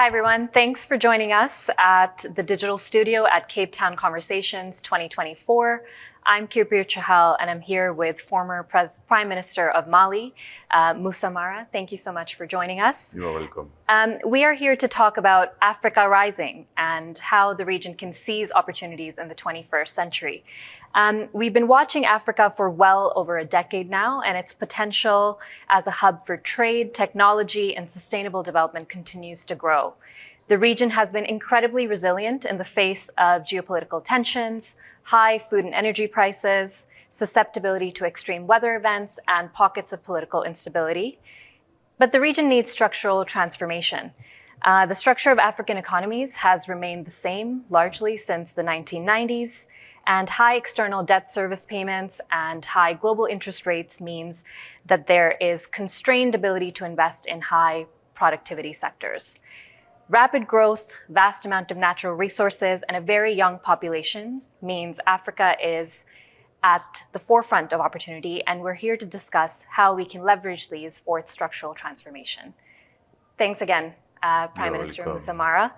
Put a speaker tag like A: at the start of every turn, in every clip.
A: Hi, everyone. Thanks for joining us at the Digital Studio at Cape Town Conversations 2024. I'm Kirpir Chahal, and I'm here with former Prime Minister of Mali, Moussa. Thank you so much for joining us.
B: You are welcome.
A: We are here to talk about Africa Rising and how the region can seize opportunities in the 21st century. We've been watching Africa for well over a decade now, and its potential as a hub for trade, technology, and sustainable development continues to grow. The region has been incredibly resilient in the face of geopolitical tensions, high food and energy prices, susceptibility to extreme weather events, and pockets of political instability. But the region needs structural transformation. The structure of African economies has remained the same largely since the 1990s, and high external debt service payments and high global interest rates means that there is constrained ability to invest in high productivity sectors. Rapid growth, vast amount of natural resources, and a very young population means Africa is at the forefront of opportunity, and we're here to discuss how we can leverage these for its structural transformation. Thanks again, Prime Minister Moussa.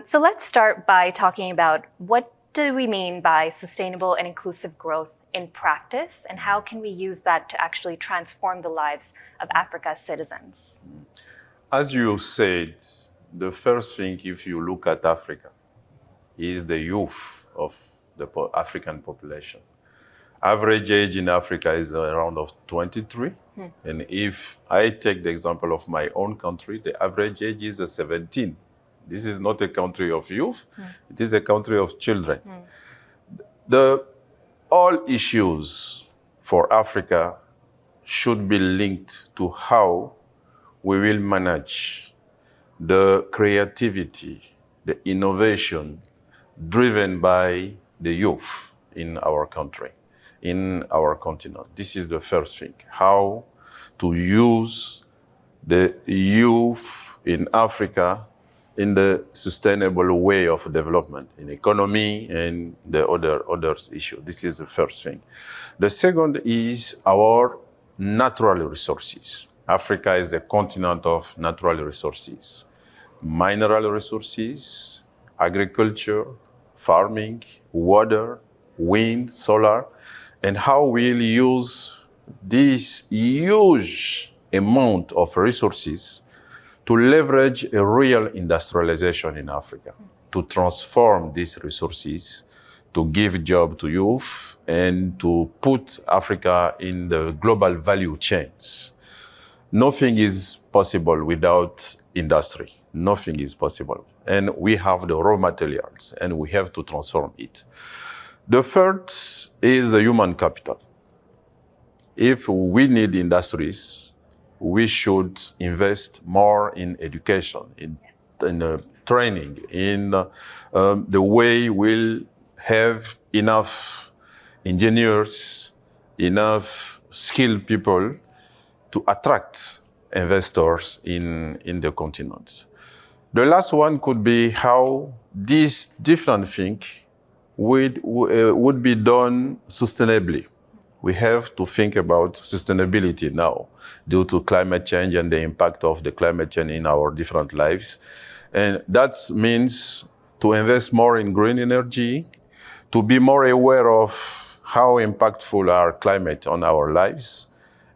A: So let's start by talking about what do we mean by sustainable and inclusive growth in practice, and how can we use that to actually transform the lives of Africa's citizens?
B: As you said, the first thing, if you look at Africa, is the youth of the African population. Average age in Africa is around 23. And if I take the example of my own country, the average age is 17. This is not a country of youth, it is a country of children. All issues for Africa should be linked to how we will manage the creativity, the innovation driven by the youth in our country, in our continent. This is the first thing, how to use the youth in Africa in the sustainable way of development, in economy and the other issue. This is the first thing. The second is our natural resources. Africa is a continent of natural resources, mineral resources, agriculture, farming, water, wind, solar, and how we'll use this huge amount of resources to leverage a real industrialization in Africa, to transform these resources, to give job to youth, and to put Africa in the global value chains. Nothing is possible without industry. Nothing is possible. And we have the raw materials, and we have to transform it. The third is the human capital. If we need industries, we should invest more in education, in training, in the way we'll have enough engineers, enough skilled people to attract investors in the continent. The last one could be how these different things would be done sustainably. We have to think about sustainability now due to climate change and the impact of the climate change in our different lives. And that means to invest more in green energy, to be more aware of how impactful our climate on our lives,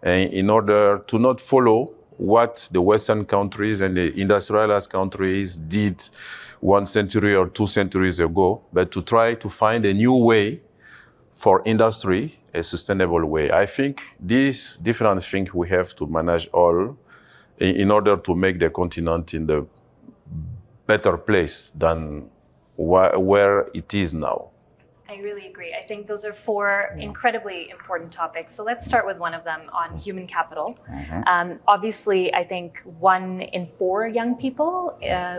B: and in order to not follow what the Western countries and the industrialized countries did 1 century or 2 centuries ago, but to try to find a new way for industry, a sustainable way. I think these different things we have to manage all in order to make the continent in the better place than where it is now.
A: I really agree. I think those are four incredibly important topics. So let's start with one of them on human capital. Obviously, I think 1 in 4 young people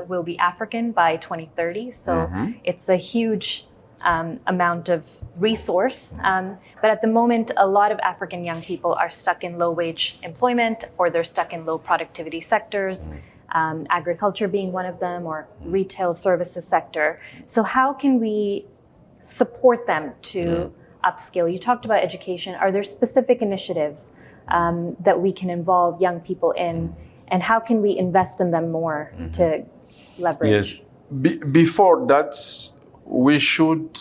A: will be African by 2030. So it's a huge amount of resource. But at the moment, a lot of African young people are stuck in low-wage employment, or they're stuck in low productivity sectors, agriculture being one of them, or retail services sector. So how can we support them to upskill? You talked about education. Are there specific initiatives that we can involve young people in, and how can we invest in them more to leverage?
B: Yes. Before that, we should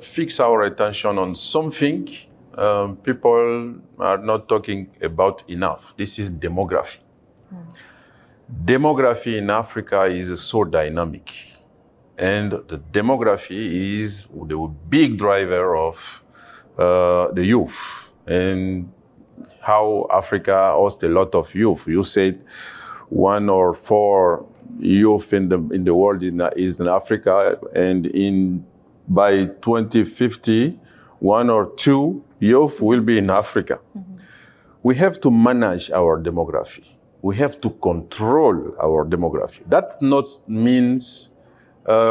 B: fix our attention on something people are not talking about enough. This is demography. Demography in Africa is so dynamic. And the demography is the big driver of the youth and how Africa hosts a lot of youth. You said 1 or 4 youth in the world is in Africa, and by 2050, 1 or 2 youth will be in Africa. Mm-hmm. We have to manage our demography. We have to control our demography. That not means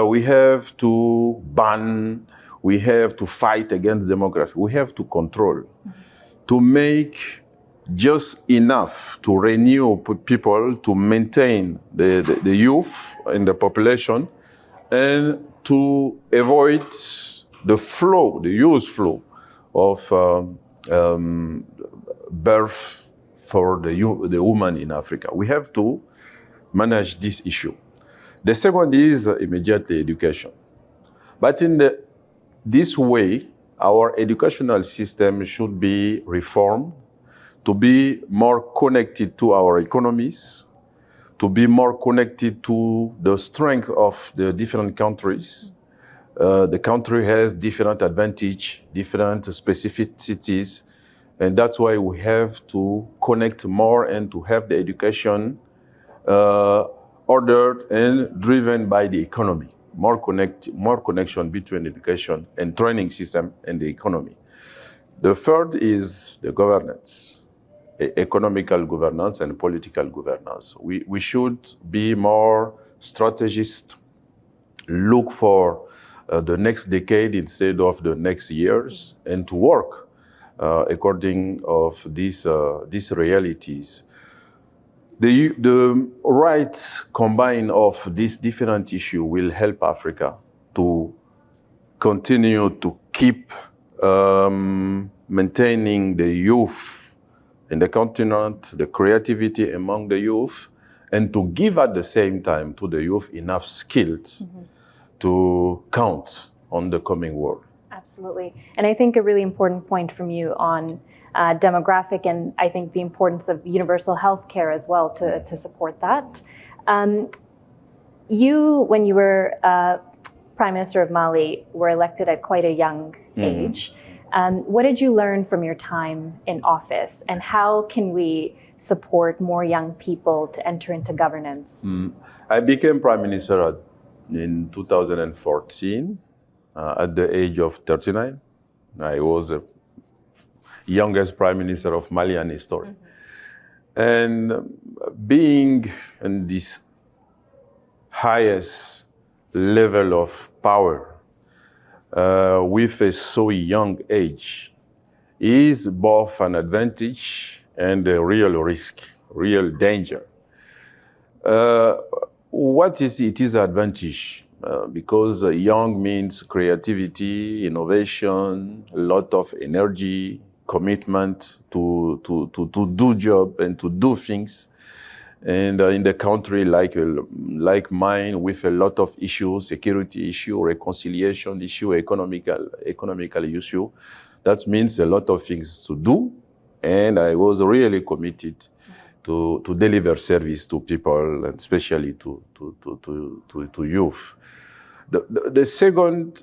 B: we have to ban, we have to fight against demography. We have to control, to make just enough to renew people, to maintain the youth in the population, and to avoid the youth flow of birth for the woman in Africa. We have to manage this issue. The second is immediately education. But in this way, our educational system should be reformed to be more connected to our economies, to be more connected to the strength of the different countries. The country has different advantages, different specificities, and that's why we have to connect more and to have the education ordered and driven by the economy. More connection between education and training system and the economy. The third is the governance, economical governance and political governance. We should be more strategist, look for the next decade instead of the next years, and to work according of these realities. The right combine of these different issues will help Africa to continue to keep maintaining the youth in the continent, the creativity among the youth, and to give at the same time to the youth enough skills to count on the coming world.
A: Absolutely. And I think a really important point from you on demographic, and I think the importance of universal health care as well to support that. You, when you were Prime Minister of Mali, were elected at quite a young age. What did you learn from your time in office, and how can we support more young people to enter into governance?
B: I became Prime Minister in 2014 at the age of 39. I was the youngest Prime Minister of Malian history. And being in this highest level of power with a so young age is both an advantage and a real risk, real danger. What is it? It is an advantage because young means creativity, innovation, a lot of energy, commitment to do job and to do things. And in the country like mine, with a lot of issues, security issue, reconciliation issue, economical issue, that means a lot of things to do. And I was really committed to deliver service to people, and especially to youth. The second,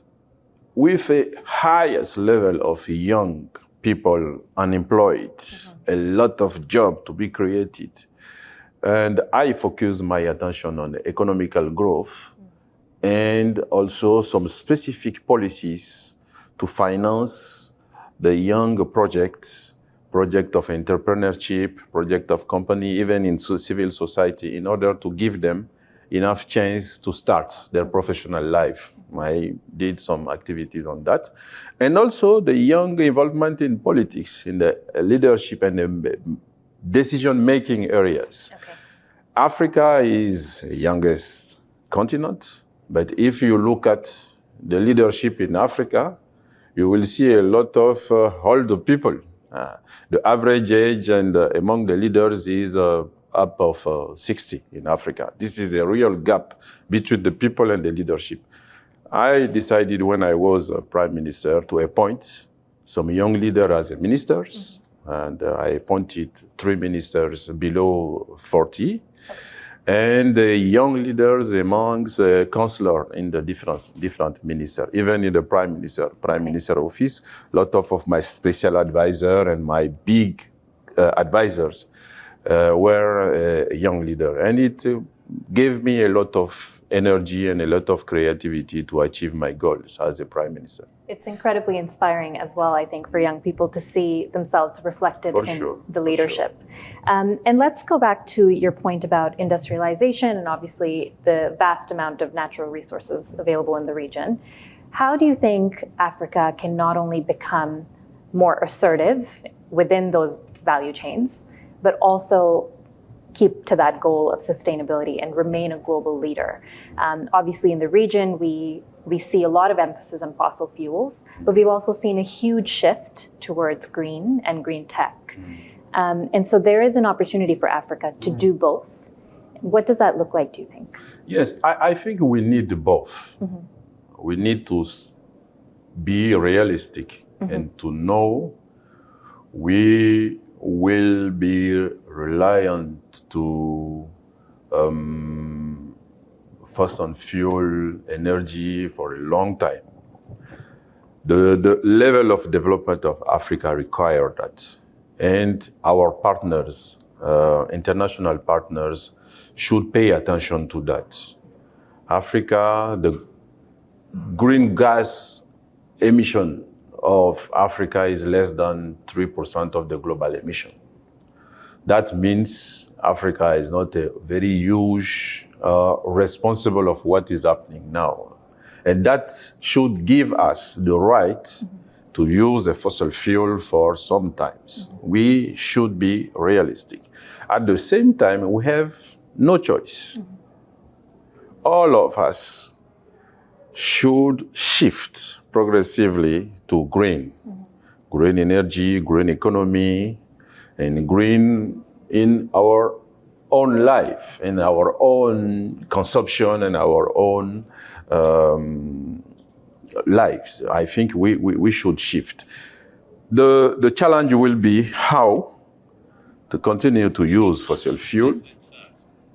B: with a highest level of young people unemployed, a lot of jobs to be created. And I focus my attention on economical growth and also some specific policies to finance the young project of entrepreneurship, project of company, even in civil society, in order to give them enough chance to start their professional life. I did some activities on that. And also the young involvement in politics, in the leadership and the decision-making areas. Okay. Africa is the youngest continent, but if you look at the leadership in Africa, you will see a lot of older people. The average age and among the leaders is up of 60 in Africa. This is a real gap between the people and the leadership. I decided when I was prime minister to appoint some young leaders as ministers, and I appointed 3 ministers below 40, and young leaders amongst councillors in the different ministers, even in the prime minister office. A lot of my special advisor and my big advisors were a young leader, and it gave me a lot of energy and a lot of creativity to achieve my goals as a prime minister.
A: It's incredibly inspiring as well, I think, for young people to see themselves reflected in the leadership. And let's go back to your point about industrialization and obviously the vast amount of natural resources available in the region. How do you think Africa can not only become more assertive within those value chains, but also keep to that goal of sustainability and remain a global leader? Obviously, in the region, we see a lot of emphasis on fossil fuels, but we've also seen a huge shift towards green and green tech. And so there is an opportunity for Africa to do both. What does that look like, do you think?
B: Yes, I think we need both. We need to be realistic and to know we will be reliant to fossil fuel energy for a long time. The level of development of Africa requires that. And our partners, international partners, should pay attention to that. Africa, the green gas emission of Africa is less than 3% of the global emission. That means Africa is not a very huge responsible of what is happening now. And that should give us the right to use a fossil fuel for some times. We should be realistic. At the same time, we have no choice. All of us should shift progressively to green. Green energy, green economy, and green in our own life, in our own consumption, and our own lives. I think we should shift. The challenge will be how to continue to use fossil fuel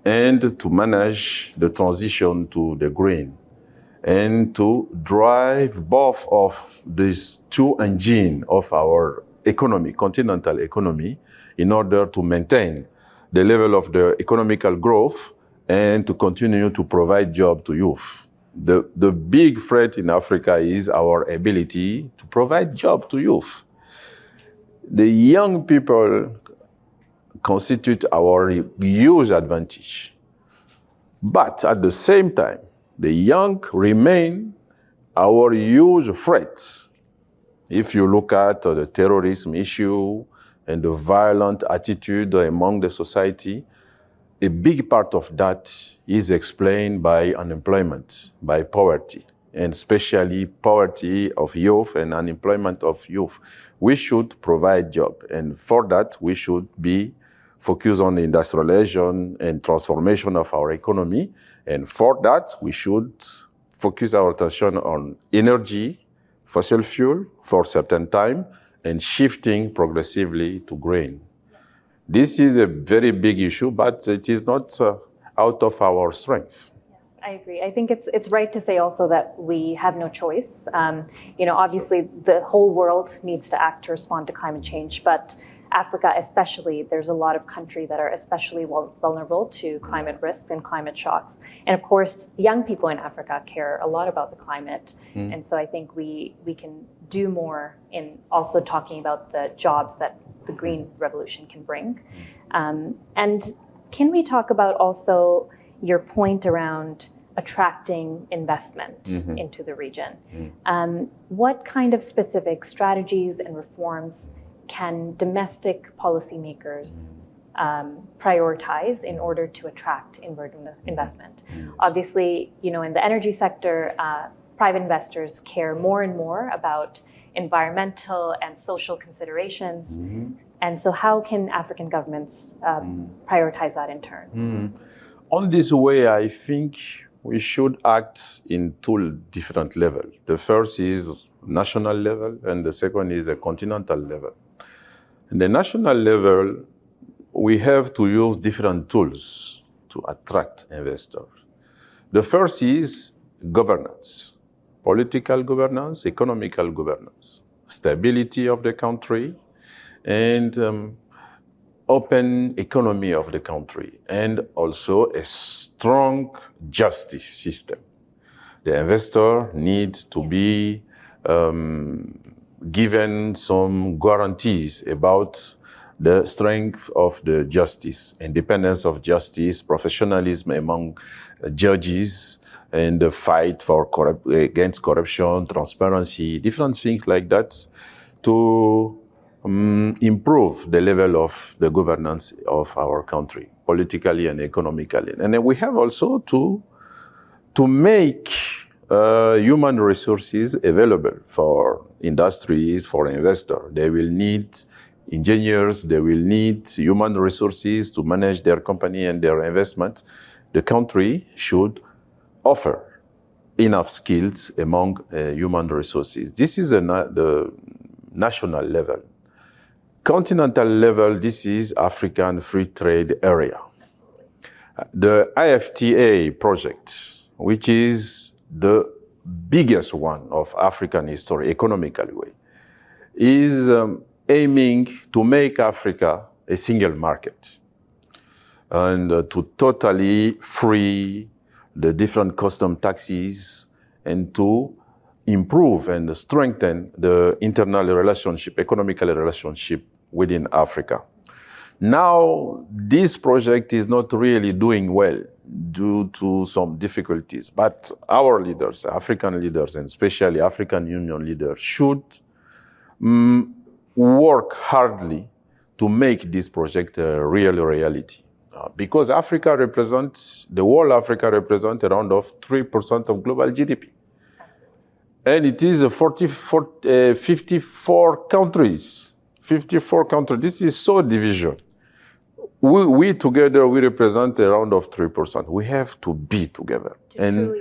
B: and to manage the transition to the green, and to drive both of these two engines of our economy, continental economy, in order to maintain the level of the economical growth and to continue to provide jobs to youth. The big threat in Africa is our ability to provide jobs to youth. The young people constitute our huge advantage. But at the same time, the young remain our huge threat. If you look at the terrorism issue and the violent attitude among the society, a big part of that is explained by unemployment, by poverty, and especially poverty of youth and unemployment of youth. We should provide jobs, and for that we should be focused on the industrialization and transformation of our economy, and for that we should focus our attention on energy, fossil fuel for a certain time, and shifting progressively to green. This is a very big issue, but it is not out of our strength.
A: Yes, I agree. I think it's right to say also that we have no choice. Obviously the whole world needs to act to respond to climate change, but Africa especially, there's a lot of countries that are especially vulnerable to climate risks and climate shocks. And of course, young people in Africa care a lot about the climate. And so I think we can do more in also talking about the jobs that the green revolution can bring. And can we talk about also your point around attracting investment into the region? What kind of specific strategies and reforms can domestic policymakers prioritize in order to attract inward investment? Obviously, in the energy sector, private investors care more and more about environmental and social considerations. And so how can African governments prioritize that in turn?
B: On this way, I think we should act in two different levels. The first is national level, and the second is a continental level. At the national level, we have to use different tools to attract investors. The first is governance, political governance, economical governance, stability of the country, and open economy of the country, and also a strong justice system. The investor needs to be given some guarantees about the strength of the justice, independence of justice, professionalism among judges, and the fight for against corruption, transparency, different things like that, to improve the level of the governance of our country, politically and economically. And then we have also to make human resources available for industries, for investors. They will need engineers, they will need human resources to manage their company and their investment. The country should offer enough skills among human resources. This is the national level. Continental level, this is African Free Trade Area. The IFTA project, which is the biggest one of African history, economically way, is aiming to make Africa a single market and to totally free the different custom taxes and to improve and strengthen the internal relationship, economical relationship within Africa. Now, this project is not really doing well due to some difficulties, but our leaders, African leaders, and especially African Union leaders, should work hardly to make this project a real reality. Because Africa represents, the whole Africa represents around of 3% of global GDP. And it is 54 countries. 54 countries. This is so division. We together, we represent around of 3%. We have to be together and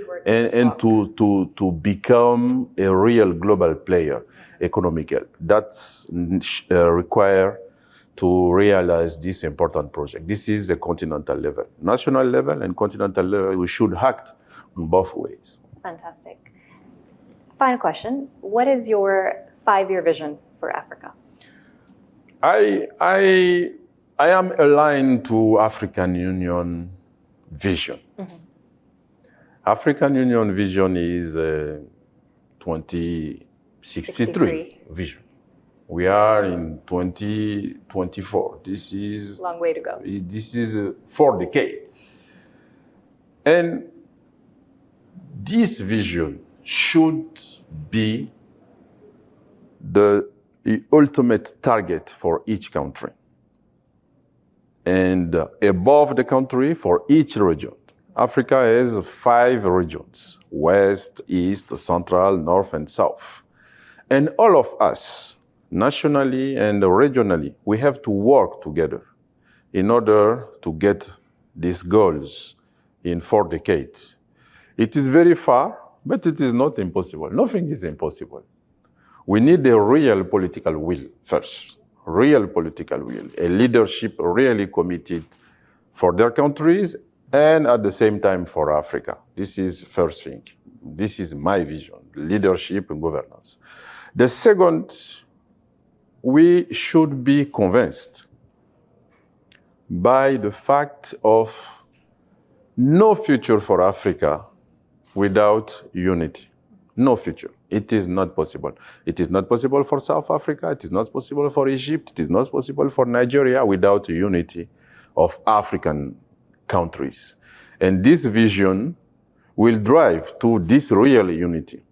B: to become a real global player, economical. That's required to realize this important project. This is the continental level. National level and continental level, we should act in both ways.
A: Fantastic. Final question. What is your 5-year vision for Africa?
B: I am aligned to African Union vision. Mm-hmm. African Union vision is 2063 vision. We are in 2024. This is
A: long way to go.
B: This is 4 decades. And this vision should be the ultimate target for each country. And above the country for each region. Africa has 5 regions: West, East, Central, North, and South. And all of us, nationally and regionally, we have to work together in order to get these goals in 4 decades. It is very far, but it is not impossible. Nothing is impossible. We need a real political will first. Real political will, a leadership really committed for their countries and at the same time for Africa. This is first thing. This is my vision, leadership and governance. The second, we should be convinced by the fact of no future for Africa without unity. No future. It is not possible. It is not possible for South Africa. It is not possible for Egypt. It is not possible for Nigeria without unity of African countries. And this vision will drive to this real unity,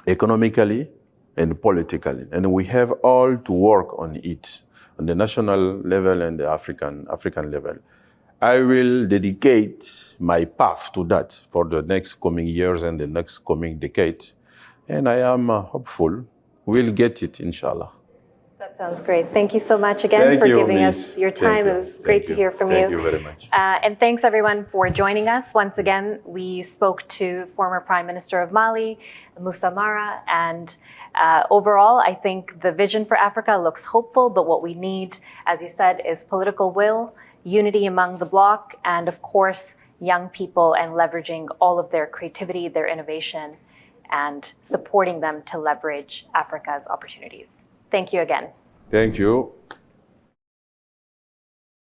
B: economically and politically. And we have all to work on it, on the national level and the African level. I will dedicate my path to that for the next coming years and the next coming decade. And I am hopeful we'll get it, inshallah.
A: That's Sounds great. Thank you so much again
B: Thank
A: for
B: you,
A: giving
B: Miss.
A: us your
B: Thank
A: time.
B: you.
A: It was
B: Thank
A: great to
B: you.
A: hear from
B: Thank
A: you.
B: you very much.
A: And thanks everyone for joining us. Once again, we spoke to former Prime Minister of Mali, Moussa, and overall, I think the vision for Africa looks hopeful, but what we need, as you said, is political will, unity among the bloc, and of course, young people and leveraging all of their creativity, their innovation, and supporting them to leverage Africa's opportunities. Thank you again.
B: Thank you.